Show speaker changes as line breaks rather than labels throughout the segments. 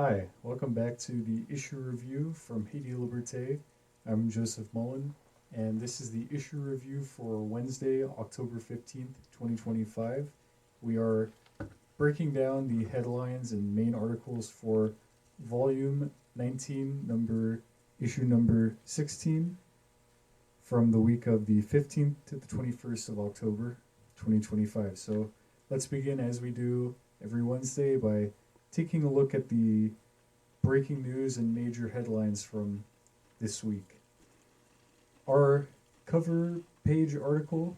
Hi, welcome back to the issue review from Haiti Liberté. I'm Joseph Mullen, and this is the issue review for Wednesday, October 15th, 2025. We are breaking down the headlines and main articles for volume 19, issue number 16, from the week of the 15th to the 21st of October, 2025. So let's begin as we do every Wednesday by taking a look at the breaking news and major headlines from this week. Our cover page article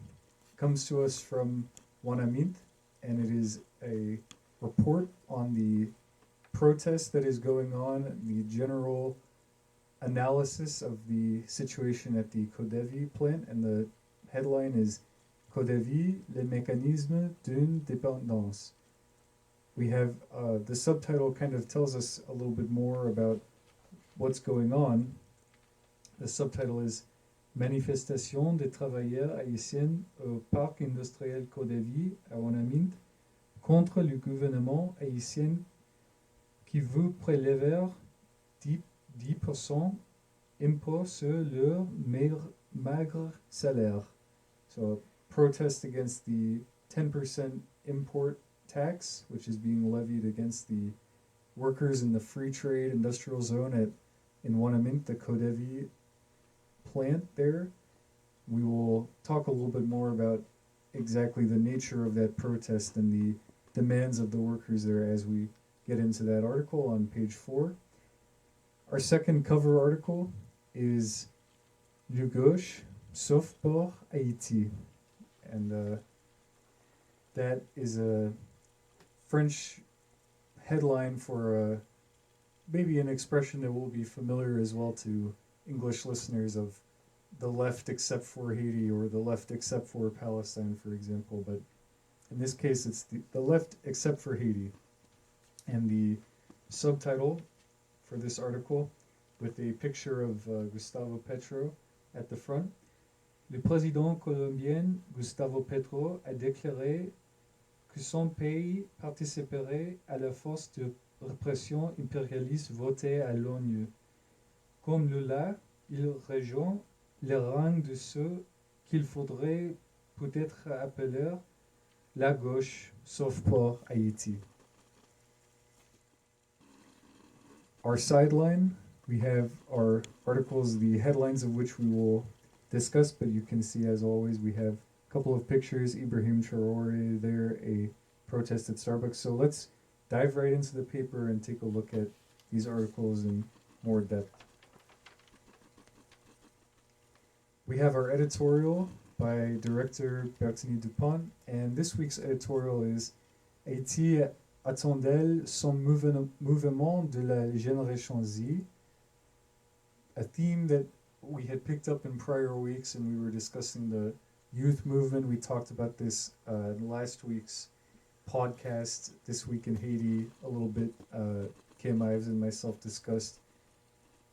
comes to us from Wanamint, and it is a report on the protest that is going on, the general analysis of the situation at the Codevi plant, and the headline is Codevi, les mécanismes d'une dépendance. We have the subtitle kind of tells us a little bit more about what's going on. The subtitle is Manifestation des travailleurs haïtiens au parc industriel Codevi à Wanamint contre le gouvernement haïtien qui veut prélever 10% impôt sur leur maigre salaire. So a protest against the 10% import tax, which is being levied against the workers in the free trade industrial zone in Wanamint, the Codevi plant there. We will talk a little bit more about exactly the nature of that protest and the demands of the workers there as we get into that article on page 4. Our second cover article is Le Gauche, sauf pour Haïti. And that is a French headline for maybe an expression that will be familiar as well to English listeners of the left except for Haiti or the left except for Palestine, for example. But in this case, it's the left except for Haiti. And the subtitle for this article, with a picture of Gustavo Petro at the front. Le président colombien Gustavo Petro a déclaré que son pays participerait à la force de répression impérialiste votée à l'ONU. Comme Lula, il rejoint les rangs de ceux qu'il faudrait peut-être appeler la gauche, sauf pour Haïti. Our sideline, we have our articles, the headlines of which we will discuss, but you can see, as always, we have couple of pictures, Ibrahim Traore there, a protest at Starbucks. So let's dive right into the paper and take a look at these articles in more depth. We have our editorial by director Bertini Dupont, and this week's editorial is Haiti attend-elle son mouvement de la génération Z? A theme that we had picked up in prior weeks, and we were discussing the youth movement. We talked about this in last week's podcast. This week in Haiti, a little bit, Kim Ives and myself discussed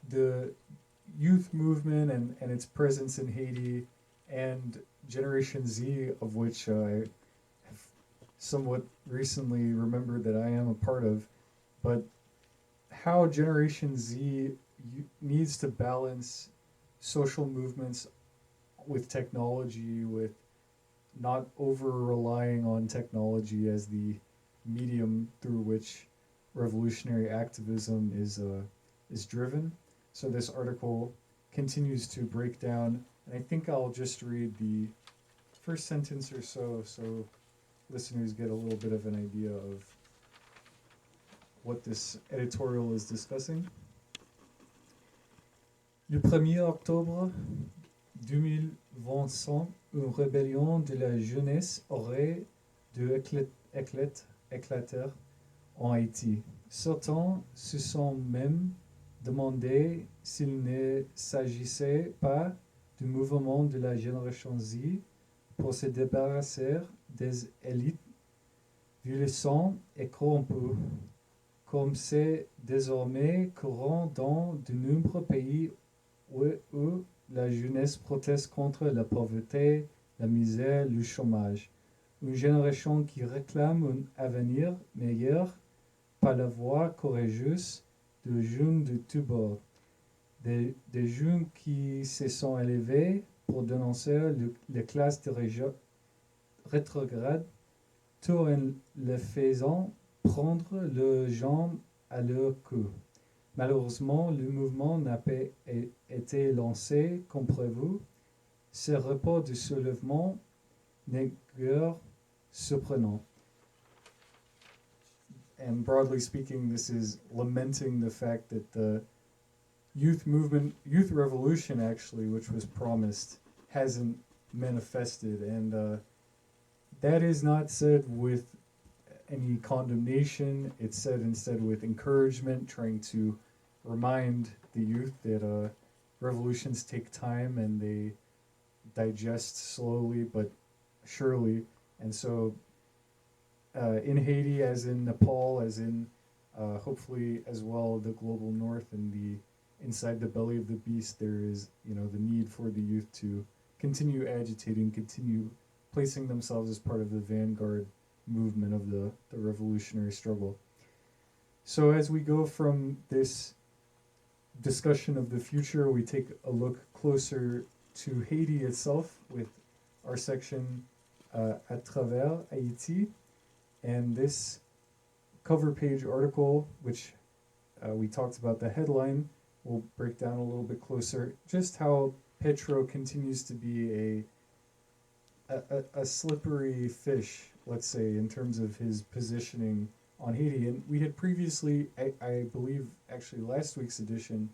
the youth movement and its presence in Haiti, and Generation Z, of which I have somewhat recently remembered that I am a part of, but how Generation Z needs to balance social movements with technology, with not over relying on technology as the medium through which revolutionary activism is driven. So this article continues to break down, and I think I'll just read the first sentence or so listeners get a little bit of an idea of what this editorial is discussing. Le 1er octobre 2025, une rébellion de la jeunesse aurait dû éclater en Haïti. Certains se sont même demandé s'il ne s'agissait pas du mouvement de la génération Z pour se débarrasser des élites violentes et corrompues, comme c'est désormais courant dans de nombreux pays où la jeunesse proteste contre la pauvreté, la misère, le chômage. Une génération qui réclame un avenir meilleur par la voix courageuse de jeunes de tous bords, des jeunes qui se sont élevés pour dénoncer les classes rétrogrades, tout en les faisant prendre leurs jambes à leur cou. Malheureusement, le mouvement n'a pas été lancé comme prévu. Ce report du soulèvement n'est guère surprenant. And broadly speaking, this is lamenting the fact that the youth revolution actually, which was promised, hasn't manifested. And that is not said with any condemnation. It's said instead with encouragement, trying to remind the youth that revolutions take time and they digest slowly but surely. And so in Haiti, as in Nepal, as in hopefully as well the global north and the inside the belly of the beast, there is the need for the youth to continue agitating, continue placing themselves as part of the vanguard movement of the revolutionary struggle. So as we go from this discussion of the future, we take a look closer to Haiti itself with our section À travers Haïti. And this cover page article, which we talked about the headline, we'll break down a little bit closer just how Petro continues to be a slippery fish, let's say, in terms of his positioning on Haiti. And we had previously, I believe, actually last week's edition,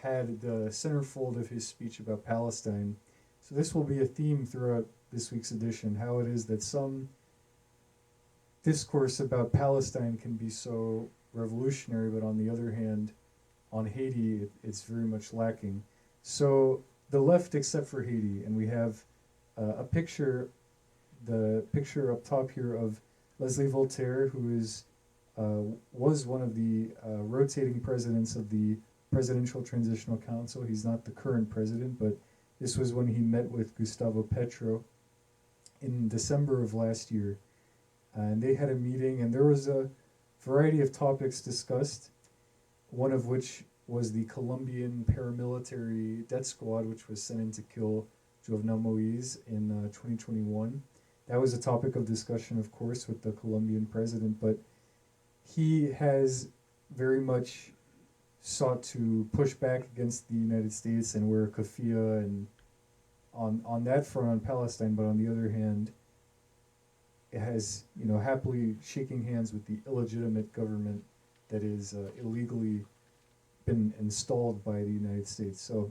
had the centerfold of his speech about Palestine. So this will be a theme throughout this week's edition, how it is that some discourse about Palestine can be so revolutionary, but on the other hand, on Haiti, it's very much lacking. So the left, except for Haiti, and we have a picture, the picture up top here of Leslie Voltaire, who was one of the rotating presidents of the Presidential Transitional Council. He's not the current president, but this was when he met with Gustavo Petro in December of last year. And they had a meeting, and there was a variety of topics discussed, one of which was the Colombian paramilitary death squad, which was sent in to kill Jovenel Moise in 2021. That was a topic of discussion, of course, with the Colombian president, but he has very much sought to push back against the United States and wear keffiyeh and on that front on Palestine, but on the other hand, it has happily shaking hands with the illegitimate government that is illegally been installed by the United States. So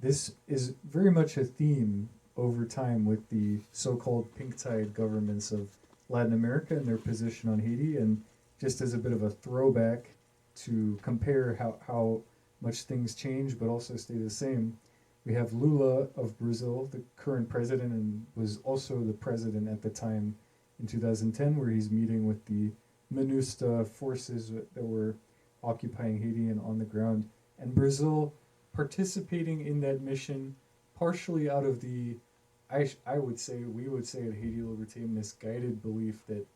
this is very much a theme over time with the so-called pink tide governments of Latin America and their position on Haiti. And just as a bit of a throwback to compare how much things change but also stay the same, we have Lula of Brazil, the current president, and was also the president at the time in 2010, where he's meeting with the MINUSTA forces that were occupying Haiti and on the ground. And Brazil participating in that mission partially out of the, we would say at Haiti Liberté, misguided belief that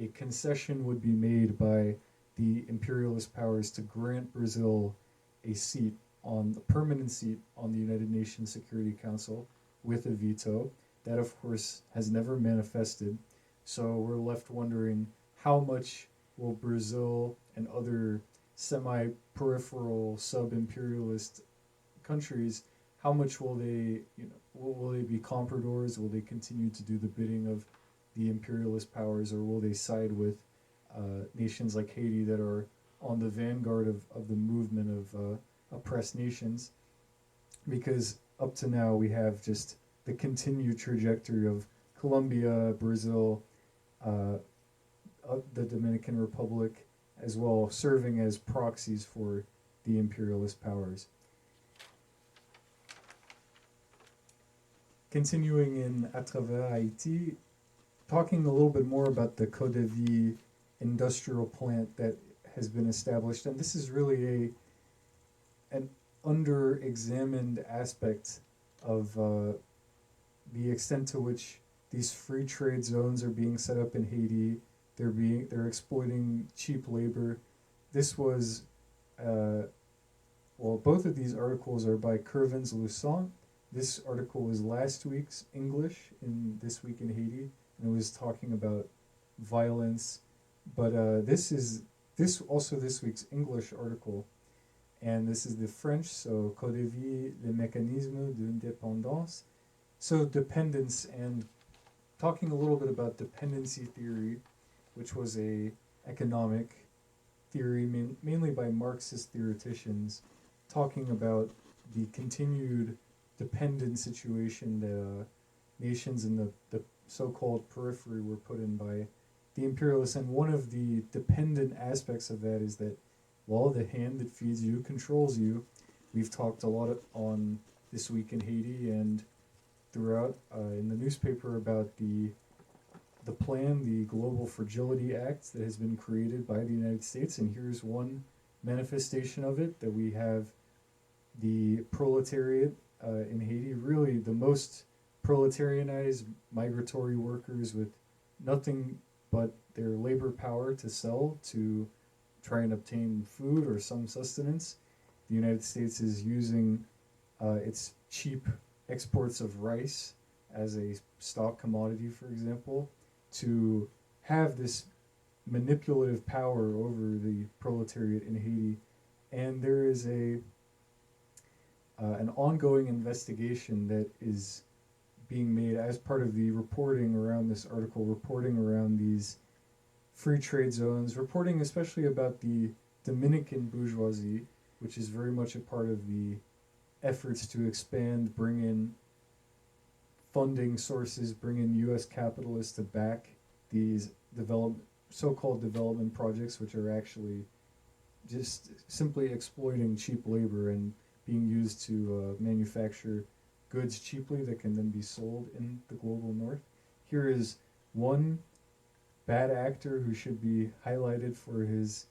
a concession would be made by the imperialist powers to grant Brazil a permanent seat on the United Nations Security Council with a veto. That, of course, has never manifested. So we're left wondering how much will Brazil and other semi-peripheral sub-imperialist countries, how much will they, will they be compradors? Will they continue to do the bidding of the imperialist powers, or will they side with nations like Haiti that are on the vanguard of the movement of oppressed nations? Because up to now we have just the continued trajectory of Colombia, Brazil, the Dominican Republic as well, serving as proxies for the imperialist powers. Continuing in À travers Haïti, talking a little bit more about the Côte d'Ivoire industrial plant that has been established, and this is really an under-examined aspect of the extent to which these free trade zones are being set up in Haiti, they're exploiting cheap labor. This was both of these articles are by Kervins Lusant. This article was last week's English in This Week in Haiti, and it was talking about violence. But this also this week's English article, and this is the French. So Code de vie, les mécanismes d'indépendance. So dependence, and talking a little bit about dependency theory, which was a economic theory mainly by Marxist theoreticians, talking about the continued dependent situation that nations in the so-called periphery were put in by the imperialists. And one of the dependent aspects of that is that, well, the hand that feeds you controls you. We've talked a lot on This Week in Haiti and throughout in the newspaper about the plan, the Global Fragility Act that has been created by the United States. And here's one manifestation of it, that we have the proletariat in Haiti, really the most proletarianized migratory workers with nothing but their labor power to sell to try and obtain food or some sustenance. The United States is using its cheap exports of rice as a stock commodity, for example, to have this manipulative power over the proletariat in Haiti. And there is an ongoing investigation that is being made as part of the reporting around this article, reporting around these free trade zones, reporting especially about the Dominican bourgeoisie, which is very much a part of the efforts to expand, bring in funding sources, bring in U.S. capitalists to back these so-called development projects, which are actually just simply exploiting cheap labor and being used to manufacture goods cheaply that can then be sold in the global north. Here is one bad actor who should be highlighted for his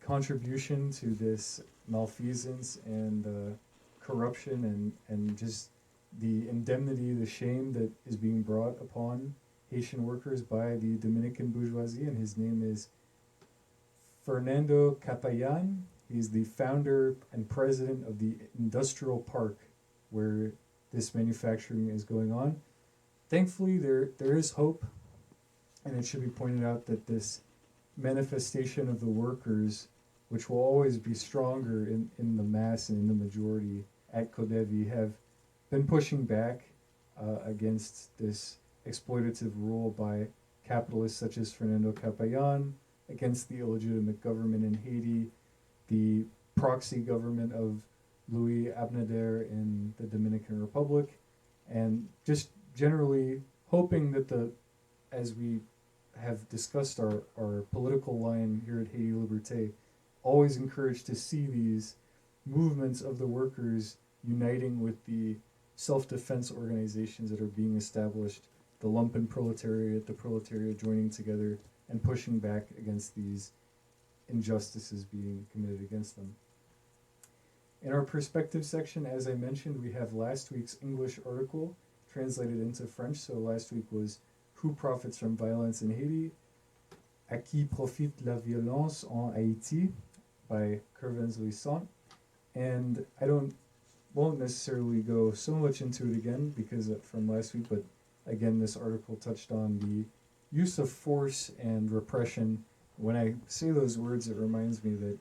contribution to this malfeasance and corruption and just the indemnity, the shame that is being brought upon Haitian workers by the Dominican bourgeoisie, and his name is Fernando Capayan. He's the founder and president of the industrial park where this manufacturing is going on. Thankfully, there is hope, and it should be pointed out that this manifestation of the workers, which will always be stronger in the mass and in the majority at Codevi, have been pushing back against this exploitative rule by capitalists such as Fernando Capayan, against the illegitimate government in Haiti, the proxy government of Louis Abinader in the Dominican Republic, and just generally hoping that as we have discussed our political line here at Haiti Liberté, always encouraged to see these movements of the workers uniting with the self-defense organizations that are being established, the lumpen proletariat, the proletariat joining together and pushing back against these injustices being committed against them. In our perspective section, as I mentioned, we have last week's English article translated into French. So last week was Who Profits from Violence in Haiti? À qui profite la violence en Haïti? By Kervins Lusant. And I won't necessarily go so much into it again because from last week, but again, this article touched on the use of force and repression. When I say those words, it reminds me that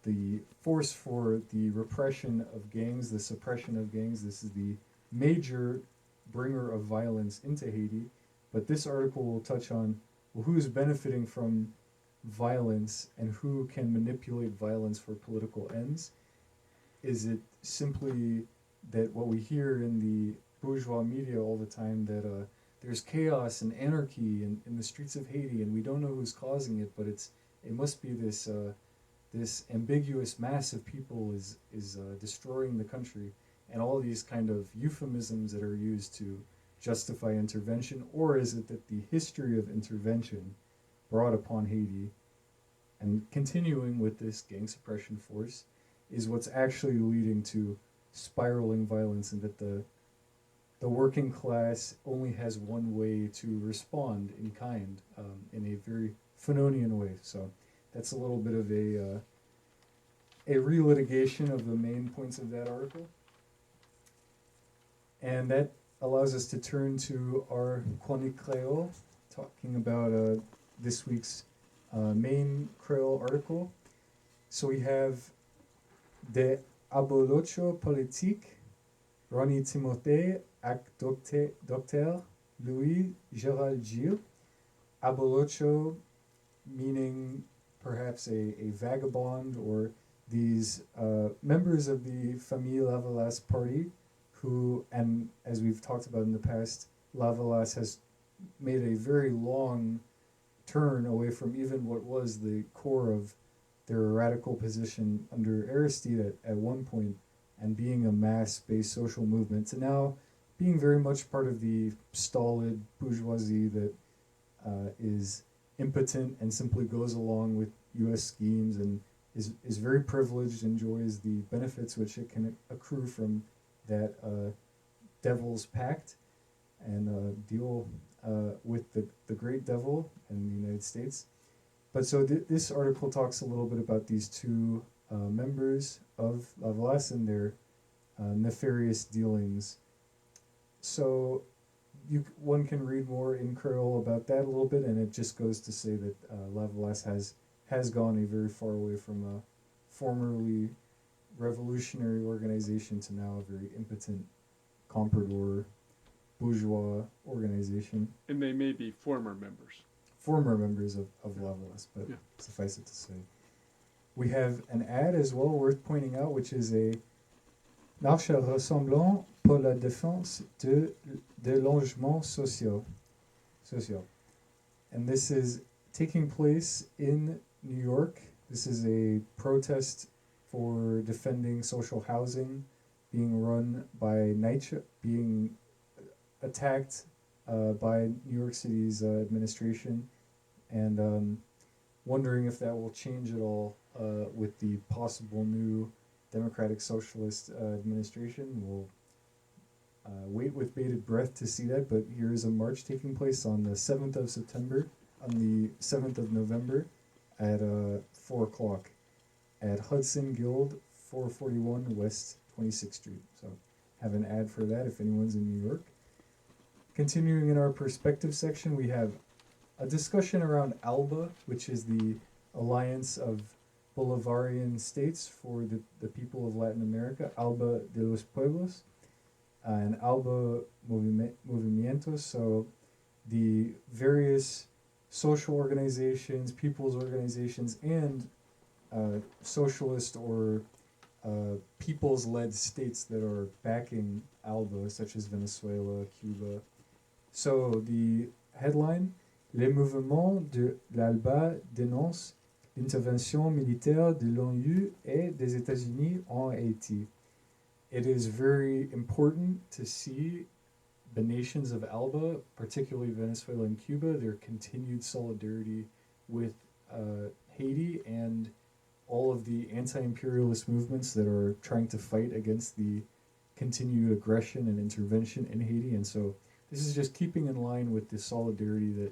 the force for the repression of gangs, the suppression of gangs, this is the major bringer of violence into Haiti. But this article will touch on, well, who's benefiting from violence and who can manipulate violence for political ends. Is it simply that what we hear in the bourgeois media all the time, that there's chaos and anarchy in the streets of Haiti and we don't know who's causing it, but it must be this ambiguous mass of people is destroying the country, and all these kind of euphemisms that are used to justify intervention? Or is it that the history of intervention brought upon Haiti and continuing with this gang suppression force is what's actually leading to spiraling violence, and that the the working class only has one way to respond in kind, in a very Fanonian way. So that's a little bit of a relitigation of the main points of that article. And that allows us to turn to our chronique créole, talking about this week's main Creole article. So we have De Abolocho Politique, Ronnie Timothée ak Dr. Louis Gérald Gilles. Abolocho meaning perhaps a vagabond, or these members of the Famille Lavalas party who, and as we've talked about in the past, Lavalas has made a very long turn away from even what was the core of their radical position under Aristide at one point, and being a mass-based social movement, to now being very much part of the stolid bourgeoisie that is impotent and simply goes along with U.S. schemes and is very privileged, enjoys the benefits which it can accrue from that devil's pact, and deal with the great devil in the United States. But so this article talks a little bit about these two members of Lavalas and their nefarious dealings. So one can read more in Creole about that a little bit, and it just goes to say that Lavalas has gone a very far away from a formerly revolutionary organization to now a very impotent comprador bourgeois organization.
And they may be former members.
Former members of Lavalas, but yeah. Suffice it to say. We have an ad as well worth pointing out, which is a marche rassemblant pour la défense des logements sociaux. And this is taking place in New York. This is a protest for defending social housing being run by NYCHA, being attacked by New York City's administration, and wondering if that will change at all with the possible new Democratic Socialist administration. We'll wait with bated breath to see that, but here is a march taking place on the 7th of September, on the 7th of November at 4 o'clock at Hudson Guild, 441 West 26th Street. So have an ad for that if anyone's in New York. Continuing in our perspective section, we have a discussion around ALBA, which is the Alliance of Bolivarian States for the people of Latin America, ALBA de los Pueblos, and ALBA Movimientos, so the various social organizations, people's organizations, and socialist or people's-led states that are backing ALBA, such as Venezuela, Cuba. So the headline, Les mouvements de l'ALBA dénoncent l'intervention militaire de l'ONU et des États-Unis en Haiti. It is very important to see the nations of ALBA, particularly Venezuela and Cuba, their continued solidarity with Haiti and all of the anti-imperialist movements that are trying to fight against the continued aggression and intervention in Haiti. And so this is just keeping in line with the solidarity that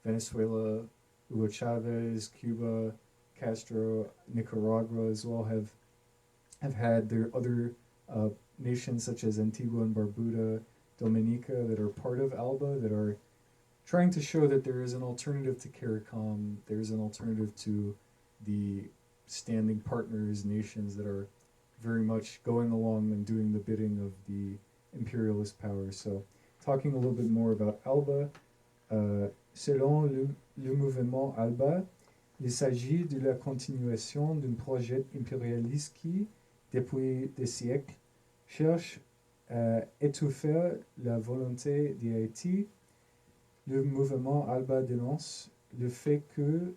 Venezuela, Hugo Chavez, Cuba, Castro, Nicaragua as well have had. Their other nations such as Antigua and Barbuda, Dominica, that are part of ALBA, that are trying to show that there is an alternative to CARICOM, there is an alternative to the standing partners, nations that are very much going along and doing the bidding of the imperialist power. So talking a little bit more about ALBA, selon le mouvement ALBA, il s'agit de la continuation d'un projet impérialiste qui, depuis des siècles, cherche à étouffer la volonté d'Haïti. Le mouvement ALBA dénonce le fait que,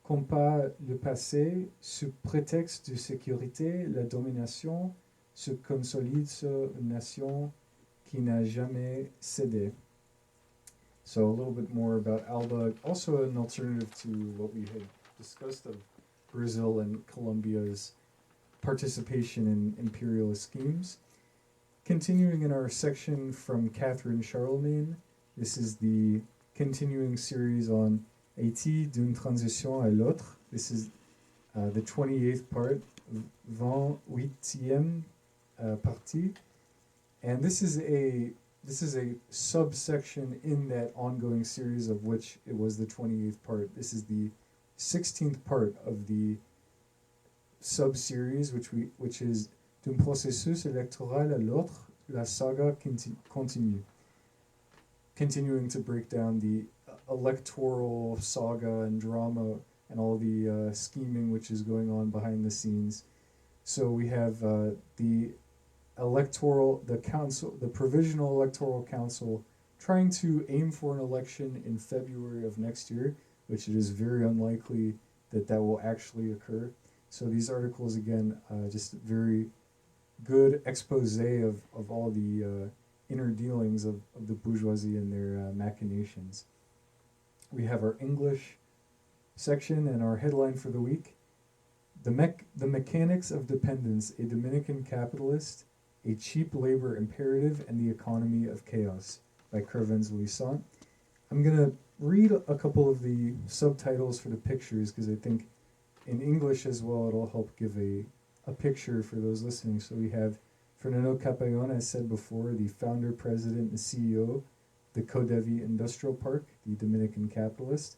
comme par le passé, sous prétexte de sécurité, la domination se consolide sur une nation qui n'a jamais cédé. So a little bit more about ALBA, also an alternative to what we had discussed of Brazil and Colombia's participation in imperialist schemes. continuing in our section from Catherine Charlemagne, this is the continuing series on Haiti d'une transition à l'autre. This is the 28th part, 28e partie. And this is a subsection in that ongoing series of which it was the 28th part. This is the 16th part of the sub-series, which is d'un processus électoral à l'autre, la saga continue. Continuing to break down the electoral saga and drama and all the scheming which is going on behind the scenes. So we have the provisional electoral council trying to aim for an election in February of next year, which it is very unlikely that will actually occur. So these articles, again, just very good expose of all the inner dealings of the bourgeoisie and their machinations. We have our English section and our headline for the week. The Mechanics of Dependence, a Dominican Capitalist, a Cheap Labor Imperative, and the Economy of Chaos by Kervens Louisant. I'm going to read a couple of the subtitles for the pictures because I think in English as well it'll help give a picture for those listening. So we have Fernando Capellon, as said before, the founder, president, and CEO, the Codevi Industrial Park, the Dominican capitalist.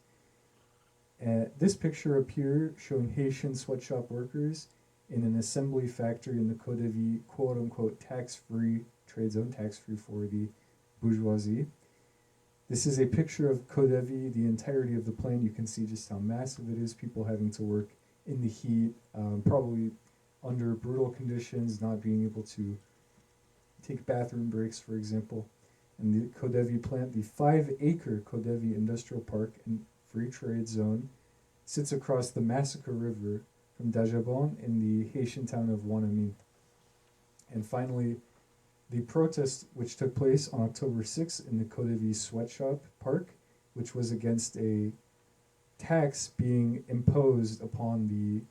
This picture up here showing Haitian sweatshop workers in an assembly factory in the Codevi, quote-unquote, tax-free trade zone, tax-free for the bourgeoisie. This is a picture of Codevi, the entirety of the plane. You can see just how massive it is, people having to work in the heat, probably under brutal conditions, not being able to take bathroom breaks, for example. And the Codevi plant, the 5-acre Codevi Industrial Park and Free Trade Zone, sits across the Massacre River from Dajabon in the Haitian town of Wanami. And finally, the protest which took place on October 6th in the Codevi Sweatshop Park, which was against a tax being imposed upon the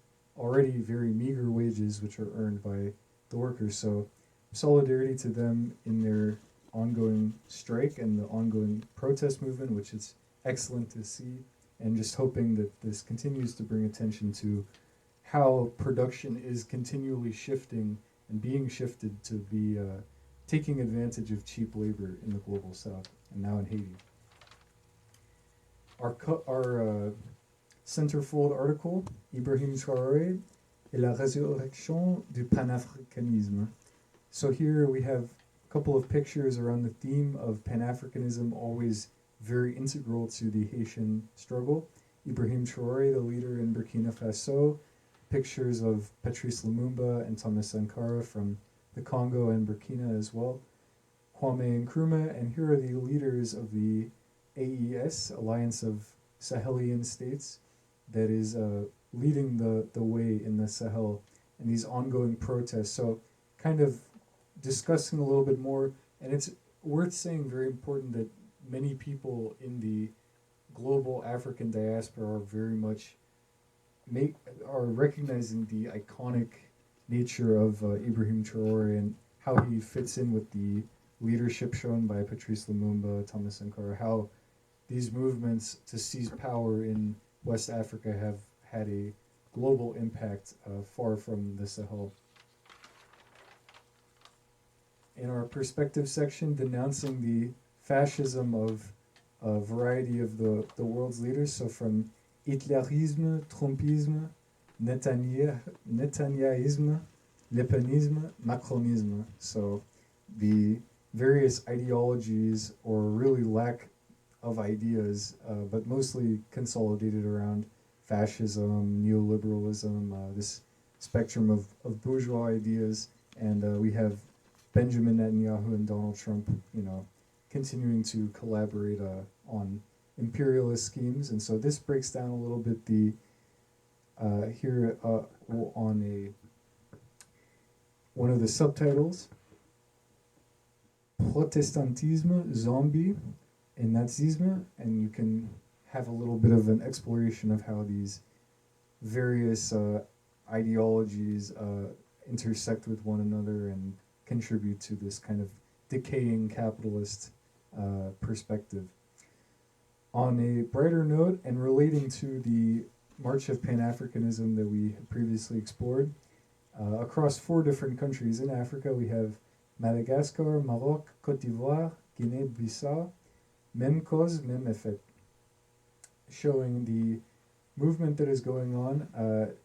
already very meager wages which are earned by the workers. So solidarity to them in their ongoing strike and the ongoing protest movement, which is excellent to see, and just hoping that this continues to bring attention to how production is continually shifting and being shifted to be taking advantage of cheap labor in the global south and now in Haiti. Our centerfold article, Ibrahim Traoré et la résurrection du panafricanisme. So here we have a couple of pictures around the theme of Pan-Africanism, always very integral to the Haitian struggle. Ibrahim Traoré, the leader in Burkina Faso, pictures of Patrice Lumumba and Thomas Sankara from the Congo and Burkina as well, Kwame Nkrumah, and here are the leaders of the AES, Alliance of Sahelian States, that is leading the way in the Sahel and these ongoing protests. So kind of discussing a little bit more, and it's worth saying, very important, that many people in the global African diaspora are very much are recognizing the iconic nature of Ibrahim Traoré and how he fits in with the leadership shown by Patrice Lumumba, Thomas Sankara, how these movements to seize power in West Africa have had a global impact far from the Sahel. In our perspective section, denouncing the fascism of a variety of the world's leaders, so from Hitlerisme, Trumpisme, Netanyahisme, Le Penisme, Macronisme. So the various ideologies, or really lack of ideas, but mostly consolidated around fascism, neoliberalism, this spectrum of bourgeois ideas. And we have Benjamin Netanyahu and Donald Trump, continuing to collaborate on imperialist schemes. And so this breaks down a little bit the here on one of the subtitles, Protestantisme, Zombie, and Nazisme, and you can have a little bit of an exploration of how these various ideologies intersect with one another and contribute to this kind of decaying capitalist perspective. On a brighter note, and relating to the March of Pan-Africanism that we had previously explored, across 4 different countries in Africa, we have Madagascar, Maroc, Côte d'Ivoire, Guinée-Bissau, même cause, même effet, showing the movement that is going on.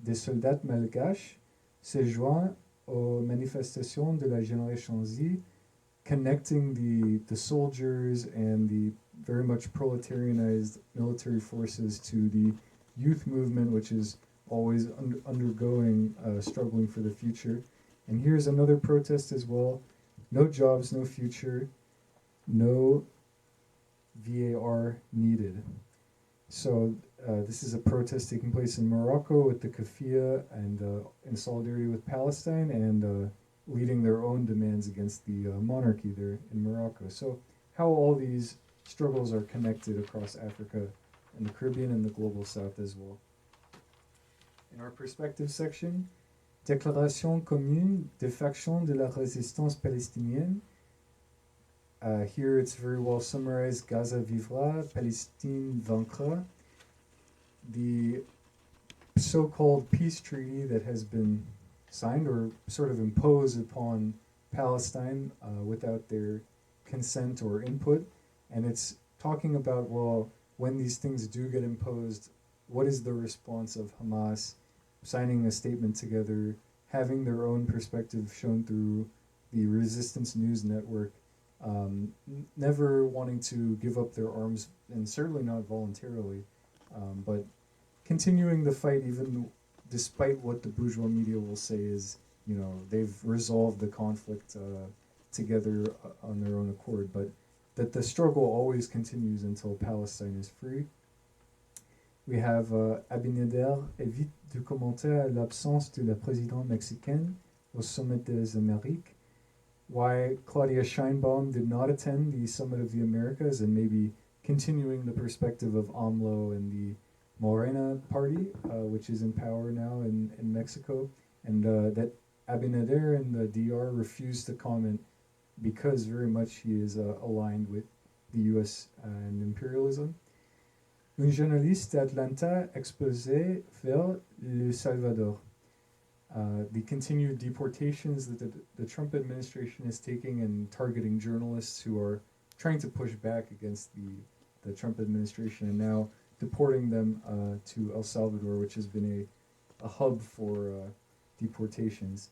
Des soldats malgaches se joignent aux manifestations de la Génération Z, connecting the soldiers and the very much proletarianized military forces to the youth movement, which is always undergoing, struggling for the future. And here's another protest as well. No jobs, no future, no VAR needed. So this is a protest taking place in Morocco with the Kafia and in solidarity with Palestine, and leading their own demands against the monarchy there in Morocco. So how all these struggles are connected across Africa and the Caribbean and the global south as well. In our perspective section, Déclaration commune des factions de la résistance palestinienne. Here it's very well summarized: Gaza vivra, Palestine vaincra. The so-called peace treaty that has been signed or sort of imposed upon Palestine without their consent or input. And it's talking about, well, when these things do get imposed, what is the response of Hamas signing a statement together, having their own perspective shown through the Resistance News Network, never wanting to give up their arms, and certainly not voluntarily, but continuing the fight even despite what the bourgeois media will say is, you know, they've resolved the conflict together on their own accord, but that the struggle always continues until Palestine is free. We have Abinader évite de commenter l'absence de la présidente mexicaine au sommet des Amériques. Why Claudia Sheinbaum did not attend the Summit of the Americas, and maybe continuing the perspective of AMLO and the Morena party, which is in power now in Mexico, and that Abinader and the DR refused to comment because very much he is aligned with the US and imperialism. Un journaliste d'Atlanta exposé vers Le Salvador. The continued deportations that the Trump administration is taking and targeting journalists who are trying to push back against the Trump administration, and now deporting them to El Salvador, which has been a hub for deportations.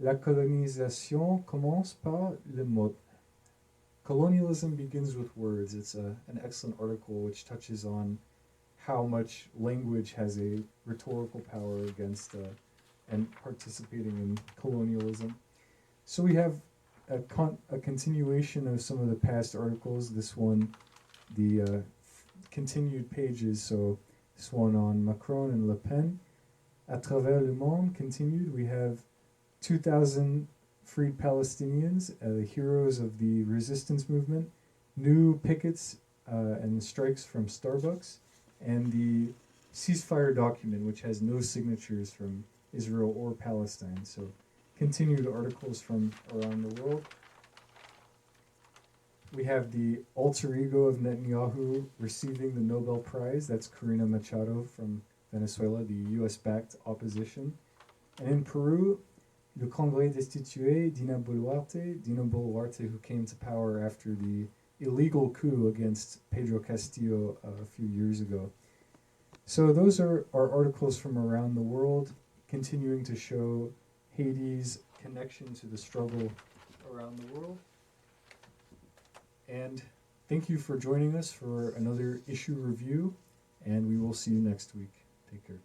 La colonisation commence par le mot. Colonialism begins with words. It's an excellent article which touches on how much language has a rhetorical power against and participating in colonialism. So we have a continuation of some of the past articles. This one, the continued pages, so this one on Macron and Le Pen. À travers le monde continued, we have 2,000 freed Palestinians, the heroes of the resistance movement, new pickets and strikes from Starbucks, and the ceasefire document, which has no signatures from Israel or Palestine. So continued articles from around the world. We have the alter ego of Netanyahu receiving the Nobel Prize. That's Corina Machado from Venezuela, the US-backed opposition. And in Peru, Le Congrès destitué Dina Boluarte, who came to power after the illegal coup against Pedro Castillo a few years ago. So those are our articles from around the world, continuing to show Haiti's connection to the struggle around the world. And thank you for joining us for another issue review, and we will see you next week. Take care.